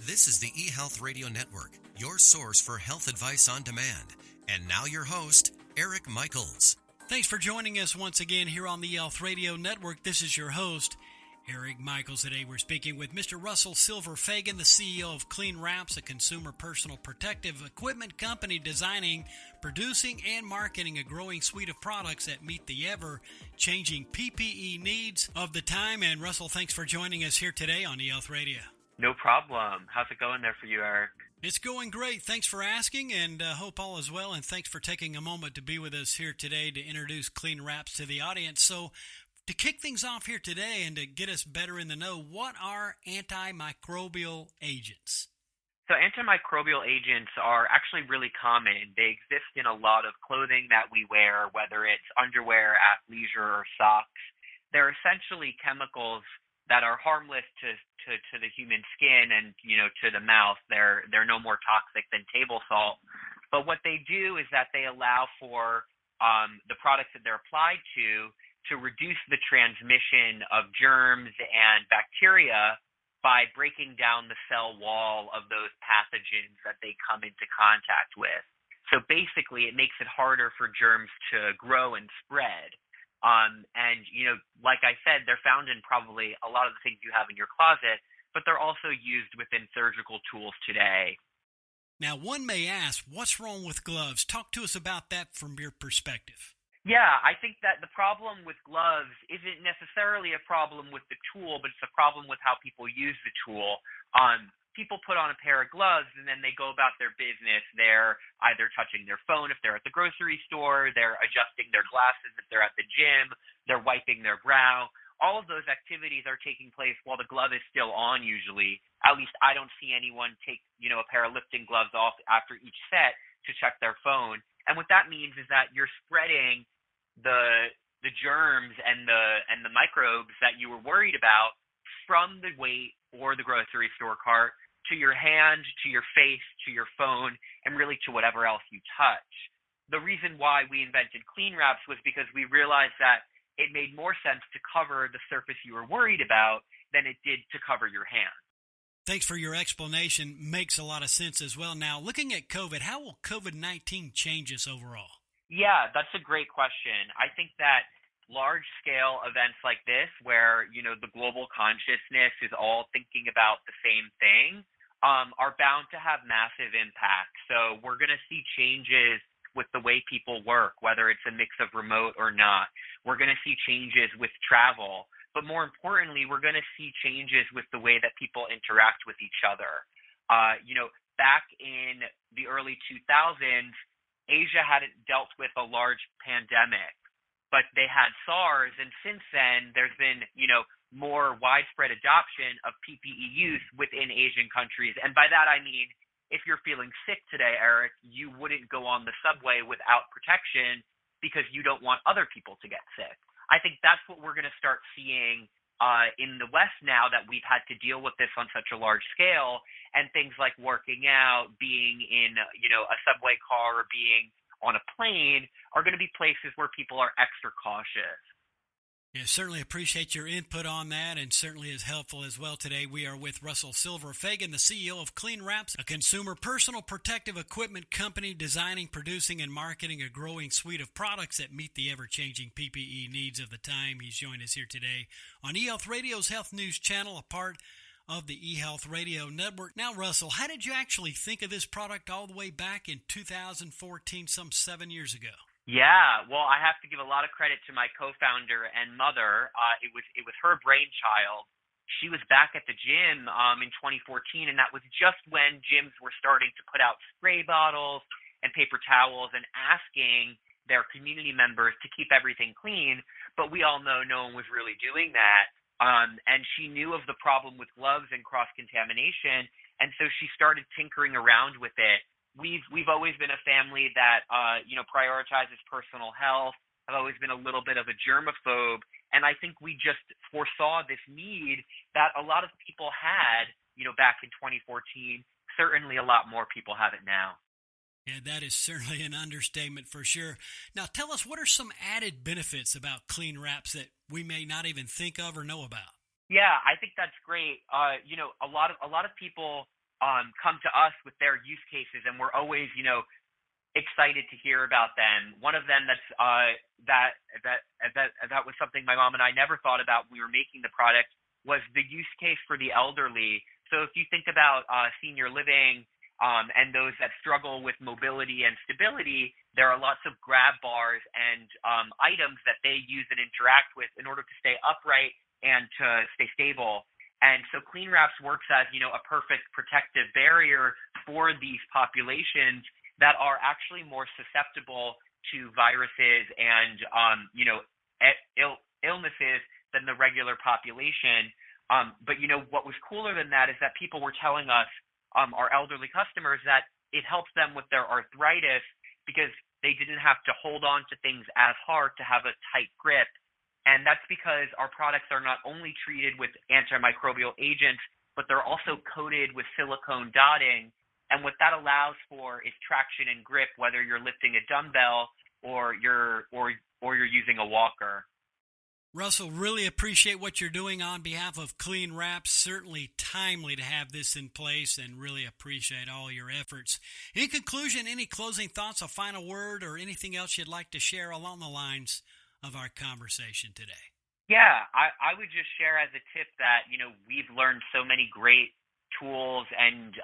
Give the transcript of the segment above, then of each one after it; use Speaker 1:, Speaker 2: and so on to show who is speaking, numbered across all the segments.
Speaker 1: This is the eHealth Radio Network, your source for health advice on demand. And now your host, Eric Michaels.
Speaker 2: Thanks for joining us once again here on the eHealth Radio Network. This is your host, Eric Michaels. Today we're speaking with Mr. Russell Silver-Fagan, the CEO of KleenWraps, a consumer personal protective equipment company designing, producing, and marketing a growing suite of products that meet the ever-changing PPE needs of the time. And Russell, thanks for joining us here today on eHealth Radio.
Speaker 3: No problem. How's it going there for you, Eric?
Speaker 2: It's going great. Thanks for asking, and hope all is well. And thanks for taking a moment to be with us here today to introduce KleenWraps to the audience. So, to kick things off here today and to get us better in the know, what are antimicrobial agents?
Speaker 3: So antimicrobial agents are actually really common. They exist in a lot of clothing that we wear, whether it's underwear, athleisure, or socks. They're essentially chemicals that are harmless to the human skin and, to the mouth. They're no more toxic than table salt. But what they do is that they allow for the products that they're applied to reduce the transmission of germs and bacteria by breaking down the cell wall of those pathogens that they come into contact with. So basically, it makes it harder for germs to grow and spread. Like I said, they're found in probably a lot of the things you have in your closet, but they're also used within surgical tools today.
Speaker 2: Now, one may ask, what's wrong with gloves? Talk to us about that from your perspective.
Speaker 3: Yeah, I think that the problem with gloves isn't necessarily a problem with the tool, but it's a problem with how people use the tool. People put on a pair of gloves and then they go about their business. They're either touching their phone if they're at the grocery store, they're adjusting their glasses if they're at the gym, they're wiping their brow. All of those activities are taking place while the glove is still on usually. At least I don't see anyone take, a pair of lifting gloves off after each set to check their phone. And what that means is that you're spreading the germs and the microbes that you were worried about from the weight or the grocery store cart to your hand, to your face, to your phone, and really to whatever else you touch. The reason why we invented KleenWraps was because we realized that it made more sense to cover the surface you were worried about than it did to cover your hand.
Speaker 2: Thanks for your explanation. Makes a lot of sense as well. Now, looking at COVID, how will COVID-19 change us overall?
Speaker 3: Yeah, that's a great question. I think that large-scale events like this where, the global consciousness is all thinking about the same thing are bound to have massive impact. So we're going to see changes with the way people work, whether it's a mix of remote or not. We're going to see changes with travel. But more importantly, we're going to see changes with the way that people interact with each other. Back in the early 2000s, Asia hadn't dealt with a large pandemic, but they had SARS, and since then there's been, more widespread adoption of PPE use within Asian countries. And by that I mean, if you're feeling sick today, Eric, you wouldn't go on the subway without protection because you don't want other people to get sick. I think that's what we're going to start seeing in the West now that we've had to deal with this on such a large scale, and things like working out, being in, a subway car or being on a plane are going to be places where people are extra cautious.
Speaker 2: Yeah, certainly appreciate your input on that, and certainly is helpful as well. Today we are with Russell Silver-Fagan, the CEO of KleenWraps, a consumer personal protective equipment company designing, producing, and marketing a growing suite of products that meet the ever-changing PPE needs of the time. He's joined us here today on eHealth Radio's Health News Channel, a part of the eHealth Radio Network. Now, Russell, how did you actually think of this product all the way back in 2014, some 7 years ago?
Speaker 3: Yeah, well, I have to give a lot of credit to my co-founder and mother. It was her brainchild. She was back at the gym in 2014, and that was just when gyms were starting to put out spray bottles and paper towels and asking their community members to keep everything clean. But we all know no one was really doing that. And she knew of the problem with gloves and cross-contamination, and so she started tinkering around with it. We've always been a family that prioritizes personal health. I've always been a little bit of a germaphobe, and I think we just foresaw this need that a lot of people had, back in 2014. Certainly a lot more people have it now.
Speaker 2: Yeah, that is certainly an understatement for sure. Now, tell us, what are some added benefits about KleenWraps that we may not even think of or know about?
Speaker 3: Yeah, I think that's great. A lot of people come to us with their use cases, and we're always, excited to hear about them. One of them that was something my mom and I never thought about when we were making the product was the use case for the elderly. So if you think about senior living and those that struggle with mobility and stability, there are lots of grab bars and items that they use and interact with in order to stay upright and to stay stable. And so KleenWraps works as, a perfect protective barrier for these populations that are actually more susceptible to viruses and, illnesses than the regular population. But, what was cooler than that is that people were telling us, our elderly customers, that it helps them with their arthritis because they didn't have to hold on to things as hard to have a tight grip. And that's because our products are not only treated with antimicrobial agents, but they're also coated with silicone dotting. And what that allows for is traction and grip, whether you're lifting a dumbbell or you're using a walker.
Speaker 2: Russell, really appreciate what you're doing on behalf of KleenWraps. Certainly timely to have this in place, and really appreciate all your efforts. In conclusion, any closing thoughts, a final word, or anything else you'd like to share along the lines of our conversation today?
Speaker 3: Yeah, I would just share as a tip that, we've learned so many great tools and,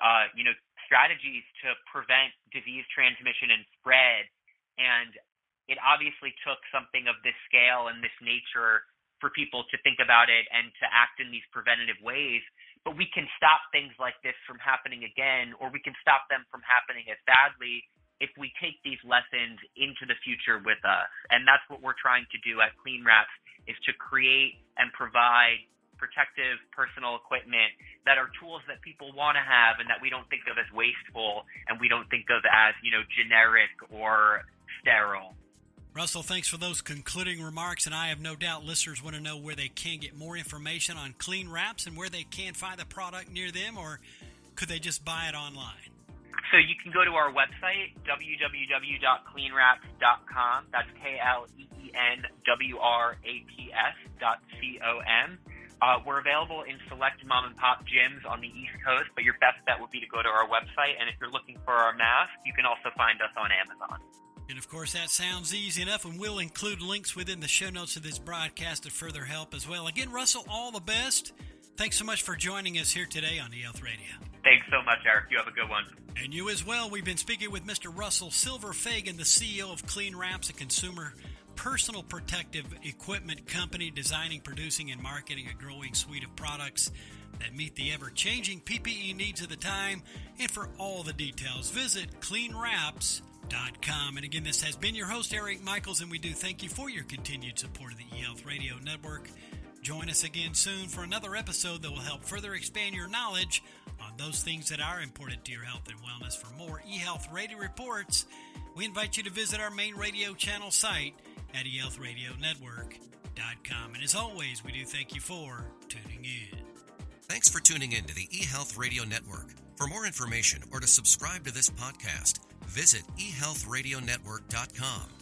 Speaker 3: strategies to prevent disease transmission and spread. And it obviously took something of this scale and this nature for people to think about it and to act in these preventative ways. But we can stop things like this from happening again, or we can stop them from happening as badly if we take these lessons into the future with us. And that's what we're trying to do at KleenWraps, is to create and provide protective personal equipment that are tools that people want to have and that we don't think of as wasteful and we don't think of as, generic or sterile.
Speaker 2: Russell, thanks for those concluding remarks, and I have no doubt listeners want to know where they can get more information on KleenWraps and where they can find the product near them, or could they just buy it online?
Speaker 3: So you can go to our website, www.cleanwraps.com. That's KleenWraps.com. We're available in select mom-and-pop gyms on the East Coast, but your best bet would be to go to our website. And if you're looking for our mask, you can also find us on Amazon.
Speaker 2: And, of course, that sounds easy enough, and we'll include links within the show notes of this broadcast to further help as well. Again, Russell, all the best. Thanks so much for joining us here today on eHealth Radio.
Speaker 3: Thanks so much, Eric. You have a good one.
Speaker 2: And you as well. We've been speaking with Mr. Russell Silver-Fagan, the CEO of KleenWraps, a consumer personal protective equipment company designing, producing, and marketing a growing suite of products that meet the ever-changing PPE needs of the time. And for all the details, visit CleenWraps.com. And again, this has been your host, Eric Michaels, and we do thank you for your continued support of the eHealth Radio Network. Join us again soon for another episode that will help further expand your knowledge on those things that are important to your health and wellness. For more eHealth Radio reports, we invite you to visit our main radio channel site at eHealthRadioNetwork.com. And as always, we do thank you for tuning in.
Speaker 1: Thanks for tuning in to the eHealth Radio Network. For more information or to subscribe to this podcast, visit eHealthRadioNetwork.com.